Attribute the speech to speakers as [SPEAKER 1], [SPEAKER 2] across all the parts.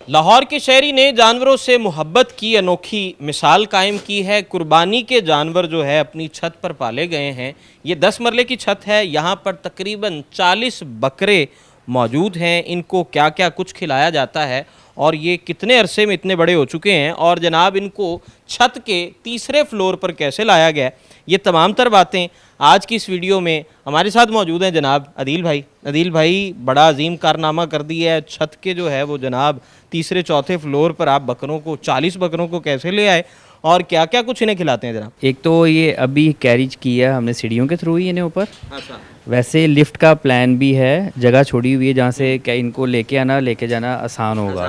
[SPEAKER 1] लाहौर के शहरी ने जानवरों से मोहब्बत की अनोखी मिसाल कायम की है। कुर्बानी के जानवर जो है अपनी छत पर पाले गए हैं। ये 10 मरले की छत है। यहाँ पर तकरीबन 40 बकरे मौजूद हैं। इनको क्या क्या कुछ खिलाया जाता है और ये कितने अरसे में इतने बड़े हो चुके हैं और जनाब इनको छत के तीसरे फ्लोर पर कैसे लाया गया, ये तमाम तर बातें आज की इस वीडियो में हमारे साथ मौजूद हैं जनाब अदील भाई। अदील भाई बड़ा अजीम कारनामा कर दिया है। छत के जो है वो जनाब तीसरे चौथे फ्लोर पर आप बकरों को 40 बकरों को कैसे ले आए और क्या क्या कुछ इन्हें खिलाते हैं जनाब?
[SPEAKER 2] एक तो ये अभी कैरिज किया हमने सीढ़ियों के थ्रू ही इन्हें ऊपर।
[SPEAKER 1] अच्छा।
[SPEAKER 2] वैसे लिफ्ट का प्लान भी है, जगह छोड़ी हुई है जहाँ से क्या इनको लेके जाना आसान होगा।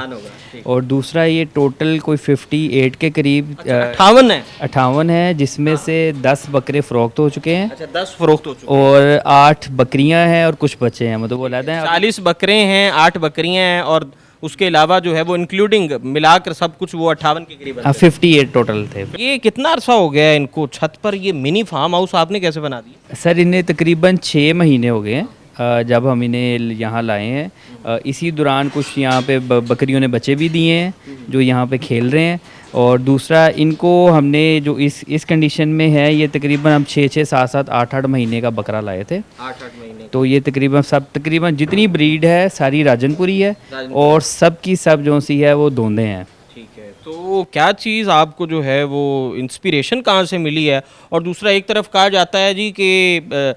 [SPEAKER 1] ठीक।
[SPEAKER 2] और दूसरा ये टोटल कोई 58 के करीब
[SPEAKER 1] 58 है।
[SPEAKER 2] 58 है, जिसमें से 10 बकरे फ़रोख्त हो चुके हैं।
[SPEAKER 1] अच्छा, 10 फरोख्त हो चुके
[SPEAKER 2] और 8 बकरियां हैं और कुछ बच्चे हैं, मतलब वो अलग हैं।
[SPEAKER 1] 40 बकरे हैं, 8 बकरियां हैं और उसके अलावा जो है वो इंक्लूडिंग मिलाकर सब कुछ वो 58 के करीब।
[SPEAKER 2] 58 टोटल थे।
[SPEAKER 1] ये कितना अरसा हो गया है इनको छत पर? ये मिनी फार्म हाउस आपने कैसे बना दिया?
[SPEAKER 2] सर इन्हें तकरीबन 6 महीने हो गए हैं जब हम इन्हें यहाँ लाए हैं। इसी दौरान कुछ यहाँ पे बकरियों ने बच्चे भी दिए हैं जो यहाँ पे खेल रहे हैं। और दूसरा इनको हमने जो इस कंडीशन में है, ये तकरीबन हम 6 7 7 8 8 महीने का बकरा लाए थे।
[SPEAKER 1] 8 महीने।
[SPEAKER 2] तो ये तकरीबन जितनी ब्रीड है सारी राजनपुरी है और सब की सब जो सी है वो दोंदे हैं।
[SPEAKER 1] ठीक है, तो क्या चीज़ आपको जो है वो इंस्पिरेशन कहाँ से मिली है? और दूसरा, एक तरफ कहा जाता है जी कि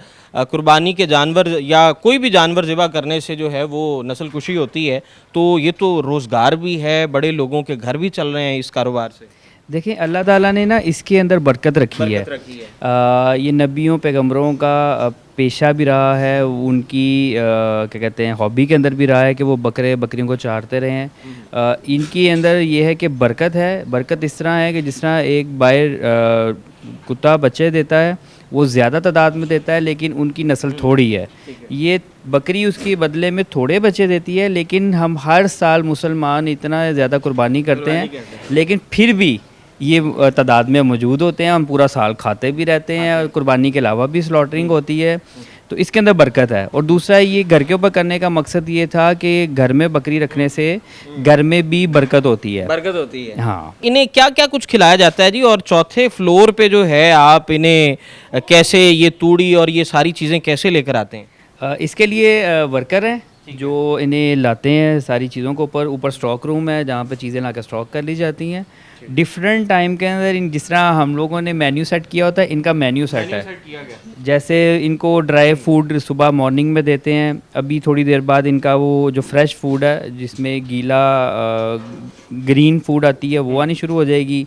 [SPEAKER 1] कुर्बानी के जानवर या कोई भी जानवर ज़िबा करने से जो है वो नस्ल कुशी होती है, तो ये तो रोज़गार भी है, बड़े लोगों के घर भी चल रहे हैं इस कारोबार से।
[SPEAKER 2] देखें अल्लाह ताला ने ना इसके अंदर बरकत रखी है। ये नबियों पैगंबरों का पेशा भी रहा है, उनकी क्या कहते हैं हॉबी के अंदर भी रहा है कि वो बकरियों को चारते रहे हैं। इनके अंदर ये है कि बरकत है। बरकत इस तरह है कि जिस तरह एक बाहर कुत्ता बच्चे देता है, वो ज़्यादा तादाद में देता है लेकिन उनकी नस्ल थोड़ी है। ये बकरी उसके बदले में थोड़े बच्चे देती है, लेकिन हम हर साल मुसलमान इतना ज़्यादा कुर्बानी करते हैं लेकिन फिर भी ये तादाद में मौजूद होते हैं। हम पूरा साल खाते भी रहते हैं और कुर्बानी के अलावा भी स्लॉटरिंग होती है, तो इसके अंदर बरकत है। और दूसरा ये घर के ऊपर करने का मकसद ये था कि घर में बकरी रखने से घर में भी बरकत होती है। हाँ।
[SPEAKER 1] इन्हें क्या क्या कुछ खिलाया जाता है जी? और चौथे फ्लोर पे जो है आप इन्हें कैसे ये तूड़ी और ये सारी चीज़ें कैसे लेकर आते हैं?
[SPEAKER 2] इसके लिए वर्कर हैं जो इन्हें लाते हैं सारी चीज़ों को ऊपर स्टॉक रूम है जहाँ पे चीज़ें लाकर स्टॉक कर ली जाती हैं। डिफरेंट टाइम के अंदर इन जिस तरह हम लोगों ने मेन्यू सेट किया होता है, इनका मेन्यू सेट है। जैसे इनको ड्राई फूड सुबह मॉर्निंग में देते हैं, अभी थोड़ी देर बाद इनका वो जो फ्रेश फूड है जिसमें गीला ग्रीन फूड आती है वो आनी शुरू हो जाएगी।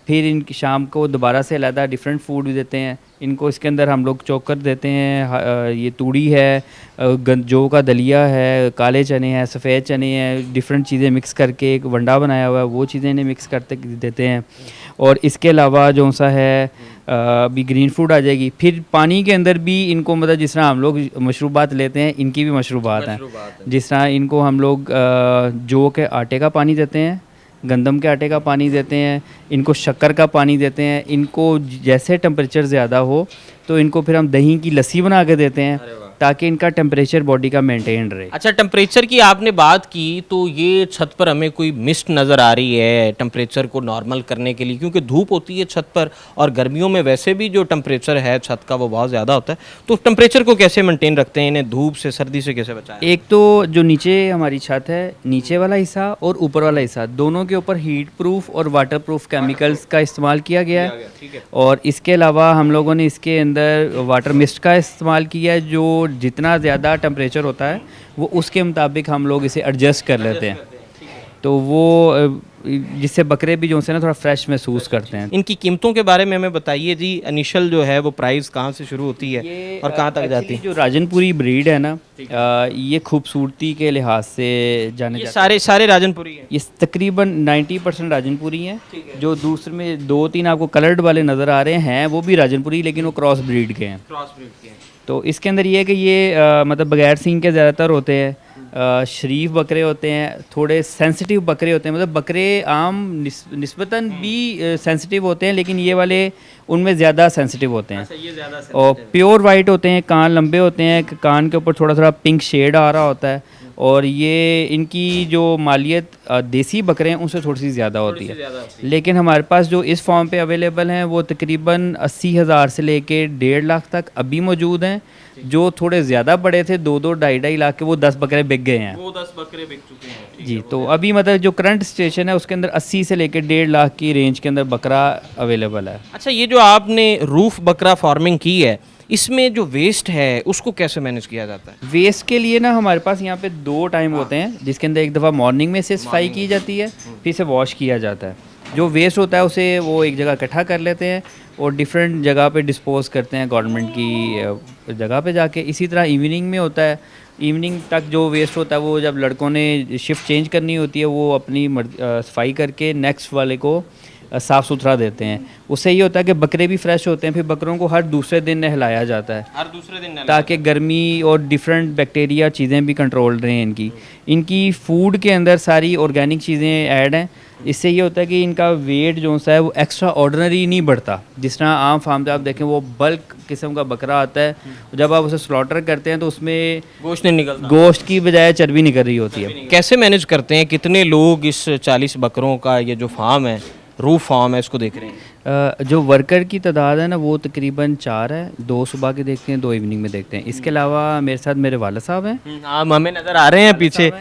[SPEAKER 2] फिर इनकी शाम को दोबारा से अलग डिफरेंट फूड भी देते हैं इनको। इसके अंदर हम लोग चोकर देते हैं, ये तूड़ी है, जौ का दलिया है, काले चने हैं, सफ़ेद चने हैं, डिफरेंट चीज़ें मिक्स करके एक वंडा बनाया हुआ है, वो चीज़ें इन्हें मिक्स करते देते हैं। और इसके अलावा जो सा है अभी ग्रीन फूड आ जाएगी। फिर पानी के अंदर भी इनको मतलब जिस तरह हम लोग मशरूबात लेते हैं, इनकी भी मशरूबात हैं। जिस तरह इनको हम लोग जौ के आटे का पानी देते हैं, गंदम के आटे का पानी देते हैं, इनको शक्कर का पानी देते हैं। इनको जैसे टेम्परेचर ज़्यादा हो तो इनको फिर हम दही की लस्सी बना के देते हैं ताकि इनका टेम्परेचर बॉडी का मेंटेन रहे।
[SPEAKER 1] अच्छा, टेम्परेचर की आपने बात की तो ये छत पर हमें कोई मिस्ट नज़र आ रही है टेम्परेचर को नॉर्मल करने के लिए, क्योंकि धूप होती है छत पर और गर्मियों में वैसे भी जो टेम्परेचर है छत का वो बहुत ज़्यादा होता है, तो टेम्परेचर को कैसे मेंटेन रखते हैं? इन्हें धूप से सर्दी से कैसे बचाएं?
[SPEAKER 2] एक तो जो नीचे हमारी छत है, नीचे वाला हिस्सा और ऊपर वाला हिस्सा, दोनों के ऊपर हीट प्रूफ और वाटर प्रूफ केमिकल्स का इस्तेमाल किया गया है। और इसके अलावा हम लोगों ने इसके अंदर वाटर मिस्ट का इस्तेमाल किया है, जो जितना ज़्यादा टेम्परेचर होता है वो उसके मुताबिक हम लोग इसे एडजस्ट कर लेते हैं, तो वो जिससे बकरे भी जो से ना थोड़ा फ्रेश महसूस करते हैं।
[SPEAKER 1] इनकी कीमतों के बारे में हमें बताइए जी। इनिशियल जो है वो प्राइस कहाँ से शुरू होती है और कहाँ तक जाती है?
[SPEAKER 2] जो राजनपुरी ब्रीड है ना, ये खूबसूरती के लिहाज से जाने जाते हैं।
[SPEAKER 1] सारे राजनपुरी हैं।
[SPEAKER 2] ये तकरीबन 90% राजनपुरी हैं। जो दूसरे में 2-3 आपको कलर्ड वाले नज़र आ रहे हैं वो भी राजनपुरी, लेकिन वो क्रॉस ब्रीड के हैं। तो इसके अंदर ये है कि ये मतलब बगैर सींग के ज़्यादातर होते हैं, शरीफ बकरे होते हैं, थोड़े सेंसिटिव बकरे होते हैं। मतलब बकरे आम निस्बतन भी सेंसिटिव होते हैं, लेकिन ये वाले उनमें ज़्यादा सेंसिटिव होते हैं। और प्योर वाइट होते हैं, कान लंबे होते हैं, कान के ऊपर थोड़ा थोड़ा पिंक शेड आ रहा होता है। और ये इनकी जो मालियत देसी बकरे हैं उनसे थोड़ी सी ज़्यादा होती है, लेकिन हमारे पास जो इस फॉर्म पे अवेलेबल हैं वो तकरीबन 80,000 से लेके 1.5 लाख तक अभी मौजूद हैं। जो थोड़े ज़्यादा बड़े थे 2-2 2.5 लाख के, वो 10 बकरे बिक गए हैं।
[SPEAKER 1] वो 10 बकरे बिक चुके हैं।
[SPEAKER 2] जी, तो अभी मतलब जो करंट सिचुएशन है उसके अंदर 80 से लेकर 1.5 लाख की रेंज के अंदर बकरा अवेलेबल है।
[SPEAKER 1] अच्छा, ये जो आपने रूफ बकरा फार्मिंग की है, इसमें जो वेस्ट है उसको कैसे मैनेज किया जाता है?
[SPEAKER 2] वेस्ट के लिए ना हमारे पास यहाँ पे 2 टाइम होते हैं, जिसके अंदर एक दफ़ा मॉर्निंग में से सफाई की जाती है, फिर से वॉश किया जाता है। जो वेस्ट होता है उसे वो एक जगह इकट्ठा कर लेते हैं और डिफरेंट जगह पे डिस्पोज करते हैं गवर्नमेंट की जगह पे जाके। इसी तरह इवनिंग में होता है, इवनिंग तक जो वेस्ट होता है वो जब लड़कों ने शिफ्ट चेंज करनी होती है वो अपनी सफाई करके नेक्स्ट वाले को साफ़ सुथरा देते हैं। उससे ये होता है कि बकरे भी फ्रेश होते हैं। फिर बकरों को हर दूसरे दिन नहलाया जाता है,
[SPEAKER 1] हर दूसरे दिन
[SPEAKER 2] ताकि गर्मी और डिफरेंट बैक्टीरिया चीज़ें भी कंट्रोल रहें इनकी। इनकी फूड के अंदर सारी ऑर्गेनिक चीज़ें ऐड हैं। इससे ये होता है कि इनका वेट जो सा है वो एक्स्ट्रा ऑर्डिनरी नहीं बढ़ता। जिस तरह आम फार्म पे आप देखें वो बल्क किस्म का बकरा आता है, जब आप उसे स्लॉटर करते हैं तो उसमें
[SPEAKER 1] गोश्त नहीं निकलता,
[SPEAKER 2] गोश्त की बजाय चर्बी निकल रही होती है।
[SPEAKER 1] कैसे मैनेज करते हैं? कितने लोग इस 40 बकरों का ये जो फार्म है, रूफ फार्म है, इसको देख रहे हैं?
[SPEAKER 2] जो वर्कर की तादाद है ना वो तकरीबन 4 है। 2 सुबह के देखते हैं, 2 इवनिंग में देखते हैं। इसके अलावा मेरे साथ मेरे वाला साहब हैं,
[SPEAKER 1] हम हमें नज़र आ रहे हैं पीछे।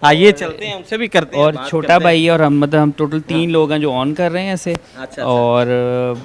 [SPEAKER 1] आइए चलते हैं, उनसे भी करते हैं
[SPEAKER 2] और
[SPEAKER 1] बात
[SPEAKER 2] छोटा
[SPEAKER 1] करते हैं।
[SPEAKER 2] भाई है, और हम मतलब हम टोटल 3 लोग हैं जो ऑन कर रहे हैं ऐसे।
[SPEAKER 1] अच्छा।
[SPEAKER 2] और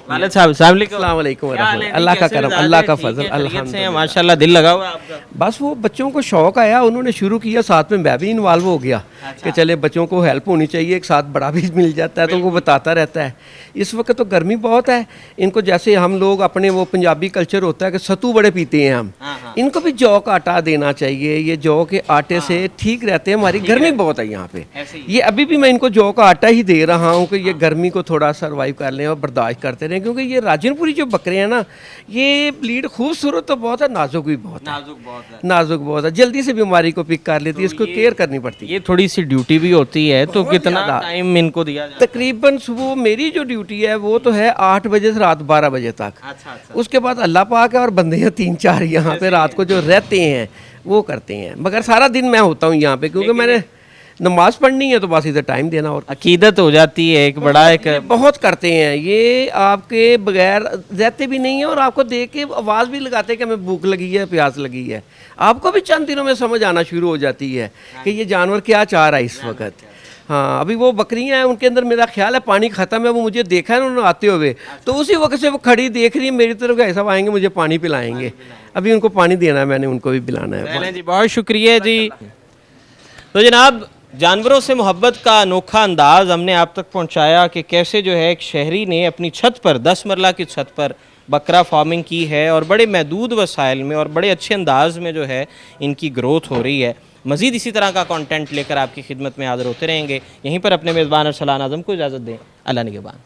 [SPEAKER 1] वालिद साहब, अस्सलाम वालेकुम।
[SPEAKER 3] अस्सलाम वालेकुम
[SPEAKER 1] क्या हाल है?
[SPEAKER 3] वरहमतुल्लाह। अल्लाह का
[SPEAKER 1] कैसे
[SPEAKER 3] करम,
[SPEAKER 1] मिजाज
[SPEAKER 3] अल्लाह
[SPEAKER 1] है?
[SPEAKER 3] का
[SPEAKER 1] ठीक है,
[SPEAKER 3] फजल,
[SPEAKER 1] खैरियत से हैं?
[SPEAKER 3] अल्हम्दुलिल्लाह।
[SPEAKER 1] माशाल्लाह, दिल लगा हुआ है आपका।
[SPEAKER 3] बस वो बच्चों को शौक आया, उन्होंने शुरू किया, साथ में मैं भी इन्वॉल्व हो गया कि चले बच्चों को हेल्प होनी चाहिए, एक साथ बड़ा भी मिल जाता है तो वो बताता रहता है। इस वक्त तो गर्मी बहुत है, इनको जैसे हम लोग अपने वो पंजाबी कल्चर होता है कि सत्तू बड़े पीते हैं हम, इनको भी जौ का आटा देना चाहिए। ये जौ के आटे से ठीक रहते हैं। हमारी गर्मी बहुत है यहाँ पे, ये अभी भी मैं इनको जौ का आटा ही दे रहा हूँ कि ये गर्मी को थोड़ा सर्वाइव कर लें और बर्दाश्त करते रहें। क्योंकि ये राजनपुरी जो बकरे हैं ना, ये ब्लीड खूबसूरत तो बहुत है, नाजुक भी बहुत है, नाजुक बहुत है, जल्दी से बीमारी को पिक कर लेती है, इसको केयर करनी पड़ती है।
[SPEAKER 1] ये थोड़ी सी ड्यूटी भी होती है, तो कितना टाइम इनको दिया जाता है?
[SPEAKER 3] तकरीबन सुबह मेरी जो ड्यूटी है वो तो है 8 बजे से रात 12 बजे तक।
[SPEAKER 1] अच्छा।
[SPEAKER 3] उसके बाद अल्लाह पाक है और बंदे हैं 3-4 यहाँ पे रात को जो रहते हैं वो करते हैं। मगर सारा दिन मैं होता हूँ यहाँ पे, क्योंकि मैंने नमाज पढ़नी है तो बस इधर टाइम देना। और
[SPEAKER 1] अकीदत हो जाती है एक बड़ा एक
[SPEAKER 3] बहुत करते हैं ये, आपके बगैर रहते भी नहीं है और आपको देख के आवाज़ भी लगाते हैं कि हमें भूख लगी है, प्यास लगी है। आपको भी चंद दिनों में समझ आना शुरू हो जाती है कि ये जानवर क्या चाह रहा है इस वक्त। हाँ, अभी वो बकरियां हैं, उनके अंदर मेरा ख्याल है पानी ख़त्म है। वो मुझे देखा है ना उन्होंने आते हुए, तो उसी वक्त से वो खड़ी देख रही है मेरी तरफ, ऐसा आएंगे मुझे पानी पिलाएंगे। अभी उनको पानी देना है, मैंने उनको भी पिलाना है।
[SPEAKER 1] चलें जी, बहुत शुक्रिया जी। तो जनाब, जानवरों से मोहब्बत का अनोखा अंदाज़ हमने आप तक पहुंचाया कि कैसे जो है एक शहरी ने अपनी छत पर, 10 मरला की छत पर बकरा फार्मिंग की है और बड़े महदूद वसाइल में और बड़े अच्छे अंदाज में जो है इनकी ग्रोथ हो रही है। मज़ीद इसी तरह का कंटेंट लेकर आपकी खिदमत में हाज़िर होते रहेंगे। यहीं पर अपने मेज़बान अरसलान आज़म को इजाज़त दें। अल्लाह निगहबान।